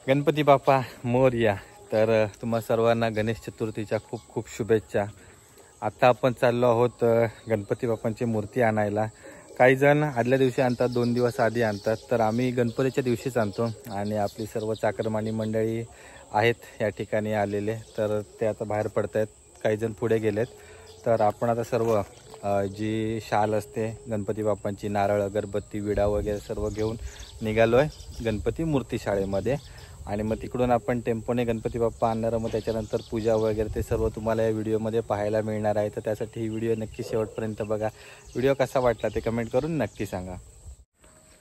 गणपती बाप्पा मोरया। तर तुम्हा सर्वांना गणेश चतुर्थीच्या खूप खूप शुभेच्छा। आता आपण चाललो आहोत गणपती बाप्पांची मूर्ती आणायला। काही जण आदल्या दिवशी आणतात, 2 दिवस आधी आणतात, तर आम्ही गणपतीच्या दिवशीच आणतो। आणि आपली सर्व चाकरमानी मंडळी आहेत या ठिकाणी आलेले, तर ते आता बाहेर पडत आहेत, काही जण पुढे गेलेत। तर आपण आता सर्व जी शाल असते गणपती बाप्पांची, नारळ, अगरबत्ती, विडा वगैरे सर्व घेऊन निघालो आहे गणपती मूर्ती शाळेमध्ये। आणि मग तिकडून आपण टेम्पोने गणपती बाप्पा आणणार, मग त्याच्यानंतर पूजा वगैरे ते सर्व तुम्हाला या व्हिडिओमध्ये पाहायला मिळणार आहे। तर त्यासाठी ही व्हिडिओ नक्की शेवटपर्यंत बघा। व्हिडिओ कसा वाटला ते कमेंट करून नक्की सांगा।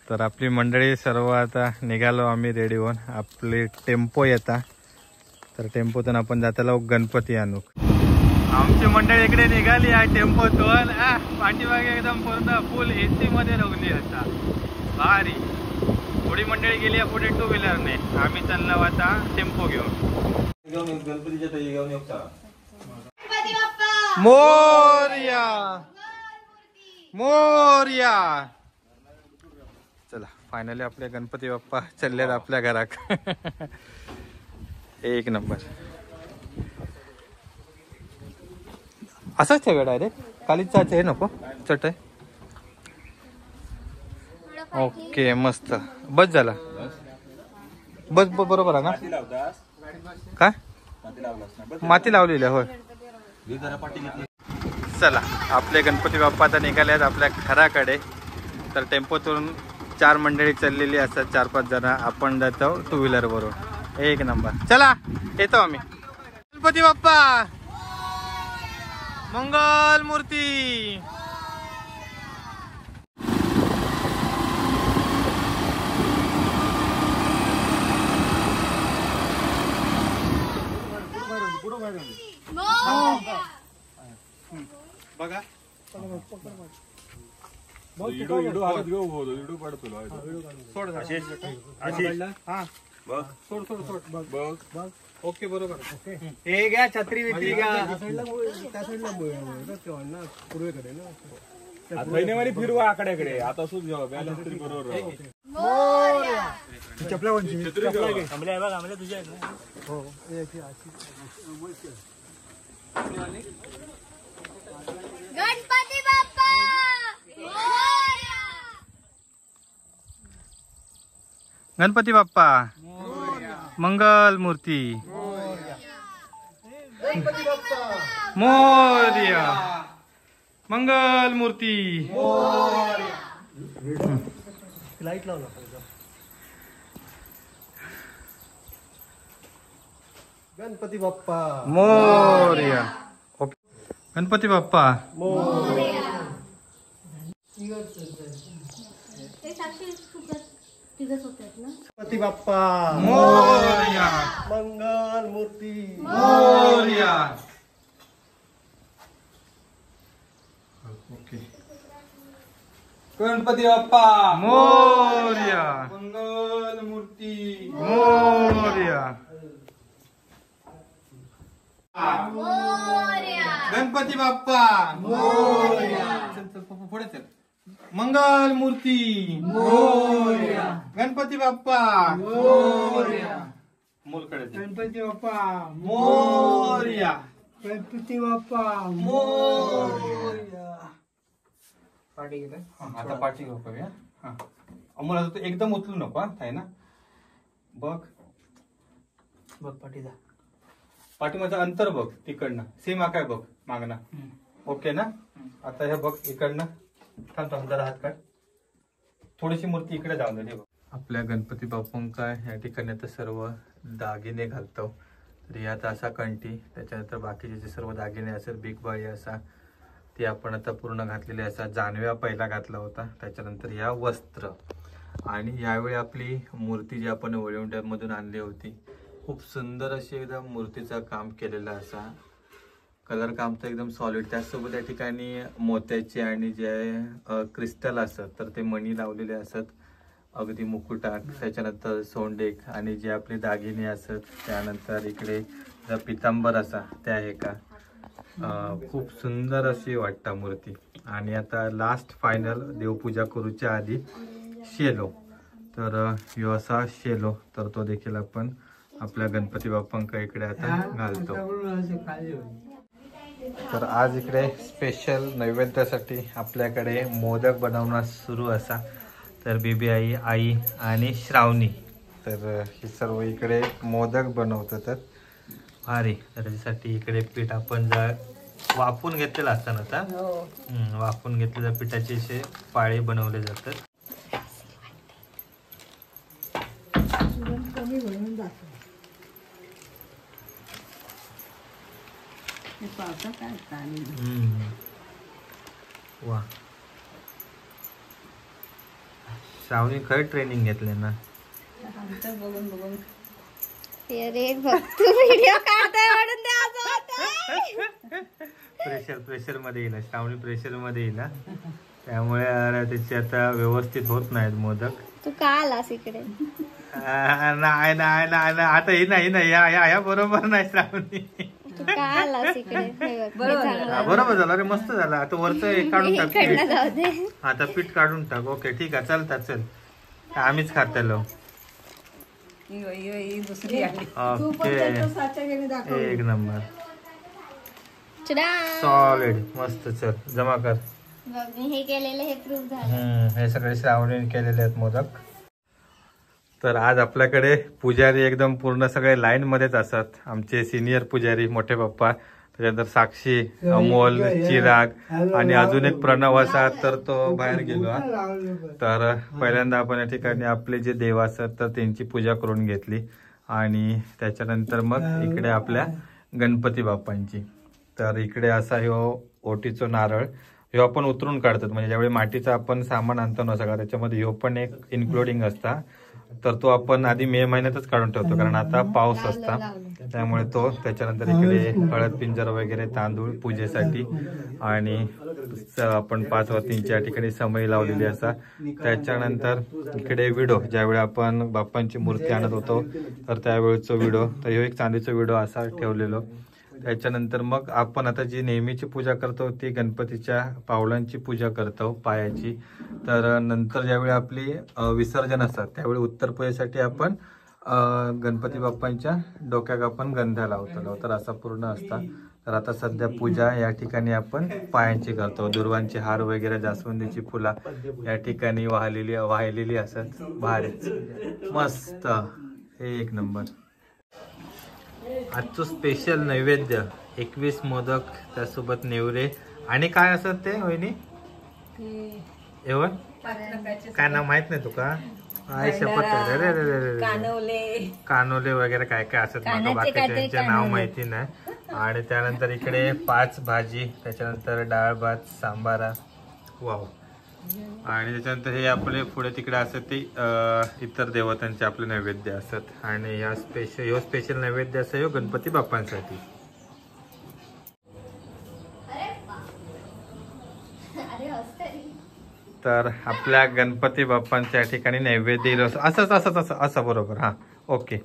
तर आपली मंडळी सर्व आता निघालो आम्ही रेडी होऊन, आपली टेम्पो येता, तर टेम्पोतून आपण जाताला गणपती आणू। आमची मंडळी इकडे निघाली आहे टेम्पोतून। पाठीमागे एकदम पूर्ण फुल एसी मध्ये रवली आता, भारी। थोडी मंडळी गेली आहे पुढे 2 व्हीलरने, आम्ही चाललो आता टेम्पो घेऊन। गणपतीच्या तरी घेऊन मोरया मोरया। चला फायनली आपले गणपती बाप्पा चाललेत आपल्या घरात। एक नंबर। असंच ठेवा डायरेक्ट, खालीच हे नको चट आहे। ओके मस्त, बस झाला, बस बरोबर आहे ना? काय माती लावलेली होय। चला आपले गणपती बाप्पा आता निघाले आहेत आपल्या घराकडे। तर टेम्पोतून 4 मंडळी चाललेली असतात, 4-5 जण, आपण जातो 2 व्हीलर वरून। एक नंबर, चला येतो आम्ही। गणपती बाप्पा मंगल मूर्ती। बघा ओके बरोबर। हे घ्या छत्री वित्री घ्या, पूर्वेकडे ना फिरवा आकड्याकडे। आता सुच घ्या बॅलन्स तरी बरोबर तुझ्या हो। गणपती बाप्पा मोरया। गणपती बाप्पा मंगल मूर्ती गणपती बाप्पा मोरया। मंगल मूर्ती लाईट लावला गणपती बाप्पा मोरया। गणपती बाप्पा मोरया। गणपती बाप्पा मोरया। मंगल मूर्ती मोरया। ओके। गणपती बाप्पा मोरया। मंगल मूर्ती मोरया। गणपती बाप्पा मोरया। चल पुढे चल। मंगल मूर्ती मोरया। गणपती बाप्पा मोरया। मोरकडे गणपती बाप्पा मोरया। गणपती बाप्पा मोरया। पाठी घे आता, पाठी घेऊ करूया। हा अमोल तू एकदम उचलू नको आहे ना। बघ बघ पाठीचा, पाठीमागचं अंतर बघ, तिकडनं सेम आकाय बघ मागणं। ओके ना? आता हे बघ इकडनं, थांब जरा हात काढ, थोडीशी मूर्ती इकडे जाऊन दे बघ। आपल्या गणपती बाप्पांका या ठिकाणी आता सर्व दागिने घालतो। तर यात असा कंठी, त्याच्यानंतर बाकीचे जे सर्व दागिने असतात, बिग बाळी असा, ते आपण आता पूर्ण घातलेले असा। जानव्या पहिला घातला होता, त्याच्यानंतर या वस्त्र। आणि यावेळी आपली मूर्ती जी आपण वळवंट्यामधून आणली होती, खूप सुंदर अशी एकदम मूर्तीचं काम केलेलं असा, कलर काम तर एकदम सॉलिड। त्याचसोबत या ठिकाणी मोत्याचे आणि जे क्रिस्टल असतात, तर ते मणी लावलेले असतात, अगदी मुकुटात, त्याच्यानंतर सोंडेक आणि जे आपले दागिने असतात, त्यानंतर इकडे पितांबर असा त्या आहे का, खूप सुंदर अशी वाटतं मूर्ती। आणि आता लास्ट फायनल देवपूजा करूच्या आधी शेलो, तर ह्यो असा शेलो, तर तो देखील आपण आपल्या गणपती बाप्पांका इकडे आता घालतो. तर आज इकडे स्पेशल नैवेद्यासाठी आपल्याकडे मोदक बनवणं सुरू असा. तर बेबी आई आणि श्रावणी, तर हे सर्व इकडे मोदक बनवतात. तर भारी. तर त्याच्यासाठी इकडे पीठ आपण वाफून घेतलेलं असताना आता वाफून घेतलेल्या पिठाचे असे पाळे बनवले जातात. वा, श्रावणी खरं ट्रेनिंग घेतले ना. बघून बघून प्रेशर मध्ये येईल, श्रावणी प्रेशर मध्ये येईल, त्यामुळे त्याची आता व्यवस्थित होत नाहीत मोदक. तू का आलास इकडे? नाही नाही नाही, आता ही नाही या बरोबर नाही श्रावणी. तू का आलास इकडे? बरोबर झालं रे, मस्त झालं. आता वरचं काढून टाक, आता पीठ काढून टाक. ओके ठीक आहे, चालतात. चल आम्हीच खातलो. ओके, एक नंबर, सॉलिड, मस्त. चल जमा कर. हे केलेले हे प्रूफ झालं. हे सगळे श्रावणी केलेले आहेत मोदक. तर आज आपल्याकडे पुजारी एकदम पूर्ण सगळे लाईन मध्येच असतात. आमचे सिनियर पुजारी मोठे पप्पा, त्याच्यानंतर साक्षी, अमोल, चिराग आणि अजून एक प्रणव असा, तर तो बाहेर गेलो. तर पहिल्यांदा आपण या ठिकाणी आपले जे देव असतात तर त्यांची पूजा करून घेतली आणि त्याच्यानंतर मग इकडे आपल्या गणपती बाप्पांची. तर इकडे असा ह्यो ओटीचो नारळ, ह्यो आपण उतरून काढतात. म्हणजे ज्यावेळी मातीचा आपण सामान आणतो ना सगळा, त्याच्यामध्ये ह्यो पण एक इन्क्लुडिंग असता. तर तो आपण आधी मे महिन्यातच काढून ठेवतो, कारण आता पाऊस असता, त्यामुळे तो. त्याच्यानंतर इकडे हळद पिंजर वगैरे, तांदूळ पूजेसाठी, आणि आपण 5 वातींची या ठिकाणी समई लावलेली असा. त्याच्यानंतर इकडे विडो, ज्यावेळी आपण बाप्पांची मूर्ती आणत होतो तर त्यावेळेचा विडो, तर ह्यो एक चांदीचा विडो असा ठेवलेलो. त्याच्यानंतर मग आपण आता जी नेहमीची पूजा करतो ती गणपतीच्या पावलांची पूजा करतो, पायाची. तर नंतर ज्यावेळी आपली विसर्जन असतात त्यावेळी उत्तर पूजेसाठी आपण गणपती बाप्पांच्या डोक्यात आपण गंध्या लावतो. तर असा पूर्ण असता. तर आता सध्या पूजा या ठिकाणी आपण पायांची करतो. दुर्वांचे हार वगैरे, जास्वंदीची फुला या ठिकाणी वाहिलेली असत. भारीच, मस्त, हे एक नंबर. आजचं स्पेशल नैवेद्य 21 मोदक, त्यासोबत नेवरे आणि काय असत ते वहिनी? एवढं काय नाव माहित नाही तुका? शपथ, कानोले वगैरे काय काय असत, मला बाकीच्या नाव माहिती नाही. आणि त्यानंतर इकडे 5 भाजी, त्याच्यानंतर डाळ भात, सांबारा. वाव. आणि त्याच्यानंतर हे आपले पुढे तिकडे असत ते इतर देवतांचे आपले नैवेद्य असत. आणि ह्या स्पेशल नैवेद्य असं ह्यो गणपती बाप्पांसाठी. तर आपल्या गणपती बाप्पांच्या ठिकाणी नैवेद्य असं बरोबर. हा, ओके.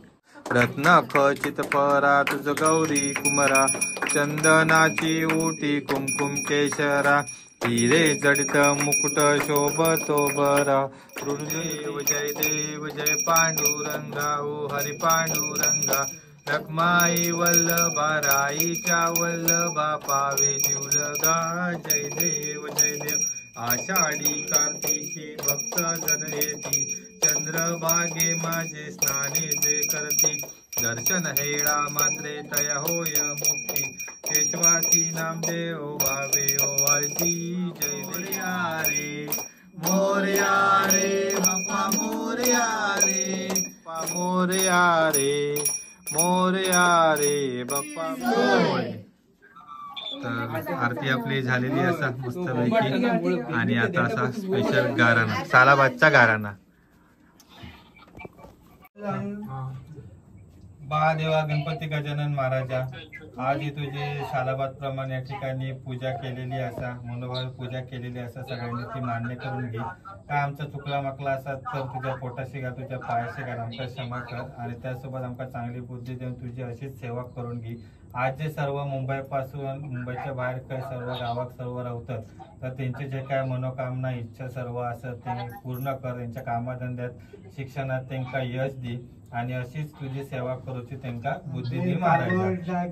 रत्न खचित परा तुझ गौरी कुमरा, चंदनाची ओटी कुमकुम केशरा, हिरे जडित मुकुट शोभतो बरा, ऋणदेव जय देव जय पांडुरंगा, ओ हरी पांडुरंगा, रखमाई वल्लभा राईच्या वल्लभा, पावे जीवलगा, जय देव जय देव. आषाढी कार्तिकी भक्त जन येती, चंद्रभागे माझे स्नाने जे करती, दर्शन हेळा मात्रे तया होय मुक्ती, केशवासी नामदेव भावे ओवाळती, जय मोरया रे, मोरया रे बाप्पा, मोरया रे बाप्पा, मोरया रे, मोरया रे बाप्पा, मोरया. तर आरती आपली झालेली असा मस्तपैकी. आणि आता असा स्पेशल गाराणा, सालाबादचा गाराणा. महादेवा गणपती गजानन महाराजा, आज ही तुझी शालाबाद प्रमाणे या ठिकाणी पूजा केलेली असा, मनोभावे पूजा केलेली असा सगळ्यांनी ती मान्य करून घे. काय आमचा चुकला माकला असा तर तुझ्या पोटाशी घाल, तुझ्या पायाशी घाल, आमका क्षमा कर आणि त्यासोबत आमका चांगली बुद्धी देऊन तुझी अशीच सेवा करून घे. आज जे सर्व मुंबईपासून मुंबईच्या बाहेर काही सर्व गावात सर्व राहतात तर त्यांचे जे काय मनोकामना इच्छा सर्व असत ते पूर्ण कर. त्यांच्या कामाधंद्यात शिक्षणात त्यांना यश दे आणि अशीच तुझी सेवा करूची त्यांना बुद्धी दे महाराजा.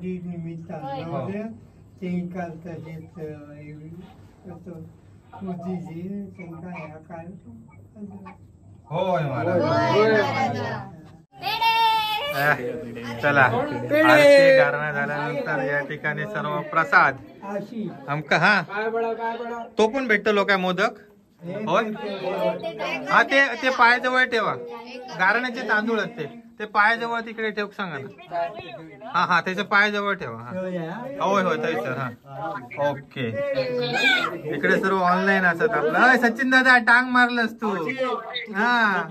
होय महाराजा. चला आरती गारणा झाल्यानंतर या ठिकाणी सर्व प्रसाद आमका हा तो पण भेटतो काय मोदक. होय हा ते पायाजवळ ठेवा. गारण्याचे तांदूळ आहेत ते पायाजवळ तिकडे ठेव सांगा ना. हा त्याच्या पायाजवळ ठेवा. होय होय ताई सर. हा ओके. इकडे सर्व ऑनलाईन असत आपलं. सचिन दादा टांग मारलंस तू. हा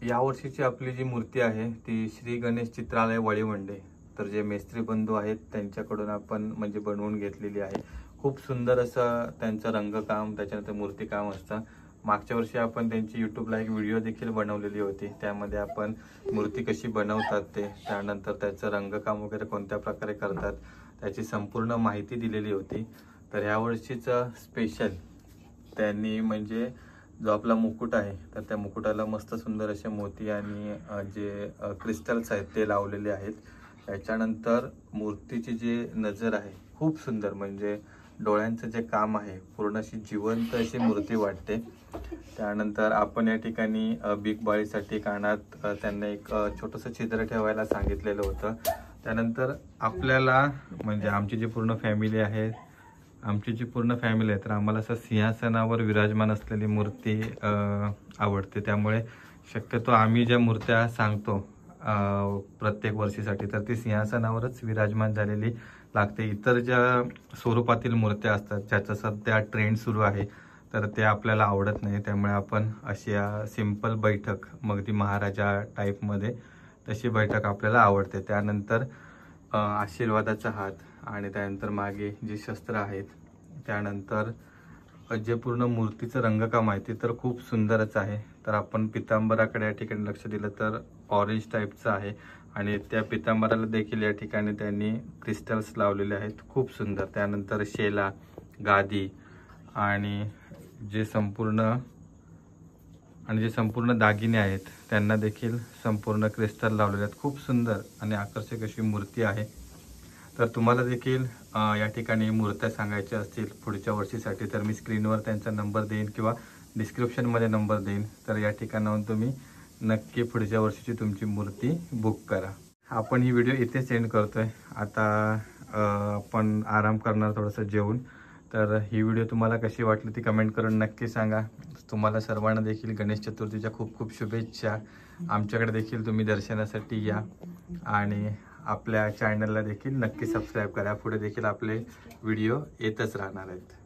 या वर्षीची आपली जी मूर्ती आहे ती श्री गणेश चित्रालय वळीवंडे तर जे मेस्त्री बंधू आहेत त्यांच्याकडून आपण म्हणजे बनवून घेतलेली आहे. खूप सुंदर असं त्यांचं रंगकाम त्याच्यानंतर मूर्तीकाम असतं. मागच्या वर्षी आपण त्यांची यूट्यूबला एक व्हिडिओ देखील बनवलेली होती. त्यामध्ये आपण मूर्ती कशी बनवतात ते त्यानंतर त्याचं रंगकाम वगैरे कोणत्या प्रकारे करतात त्याची संपूर्ण माहिती दिलेली होती. तर ह्या वर्षीचं स्पेशल त्यांनी म्हणजे जो आपला मुकुट आहे तर त्या मुकुटाला मस्त सुंदर असे मोती आणि जे क्रिस्टल्स आहेत ते लावलेले आहेत. त्याच्यानंतर मूर्तीची जी नजर आहे खूप सुंदर म्हणजे डोळ्यांचं जे काम आहे पूर्ण अशी जिवंत अशी मूर्ती वाटते. त्यानंतर आपण या ठिकाणी बिग बाळीसाठी कानात त्यांना एक छोटंसं चित्र ठेवायला सांगितलेलं होतं. त्यानंतर आपल्याला म्हणजे आमची जी पूर्ण फॅमिली आहे तर आम्हाला असं सिंहासनावर विराजमान असलेली मूर्ती आवडते. त्यामुळे शक्यतो आम्ही ज्या मूर्त्या सांगतो प्रत्येक वर्षीसाठी तर ती सिंहासनावरच विराजमान झालेली लागते. इतर ज्या स्वरूपातील मूर्त्या असतात ज्याचा सध्या ट्रेंड सुरू आहे तर ते आपल्याला आवडत नाही. त्यामुळे आपण अशी सिंपल बैठक मग ती महाराजा टाईपमध्ये तशी बैठक आपल्याला आवडते. त्यानंतर आशीर्वादाचा हात आणि त्यानंतर मागे जी शस्त्र आहेत त्यानंतर जे पूर्ण मूर्तीचं रंगकाम आहे ते तर खूप सुंदरच आहे. तर आपण पितांबराकडे या ठिकाणी लक्ष दिलं तर ऑरेंज टाईपचं आहे आणि त्या पितांबराला देखील या ठिकाणी त्यांनी क्रिस्टल्स लावलेले आहेत खूप सुंदर. त्यानंतर शेला गादी आणि जे संपूर्ण दागिने आहेत त्यांना देखील संपूर्ण क्रिस्टल लावलेले आहेत. खूप सुंदर आणि आकर्षक अशी मूर्ती आहे. तर तुम्हाला देखील या ठिकाणी मूर्त्या सांगायच्या असतील पुढच्या वर्षीसाठी तर मी स्क्रीनवर त्यांचा नंबर देईन किंवा डिस्क्रिप्शनमध्ये नंबर देईन. तर या ठिकाणाहून तुम्ही नक्की पुढच्या वर्षीची तुमची मूर्ती बुक करा. आपण ही व्हिडिओ इथे सेंड करतोय. आता आपण आराम करणार थोडंसं जेवून. तर ही व्हिडिओ तुम्हाला कशी वाटली ती कमेंट करून नक्की सांगा. तुम्हाला सर्वांना देखील गणेश चतुर्थीच्या खूप खूप शुभेच्छा. आमच्याकडे देखील तुम्ही दर्शनासाठी या आणि आपल्या चॅनलला देखील नक्की सबस्क्राईब करा. पुढे देखील आपले व्हिडिओ येतच राहणार आहेत.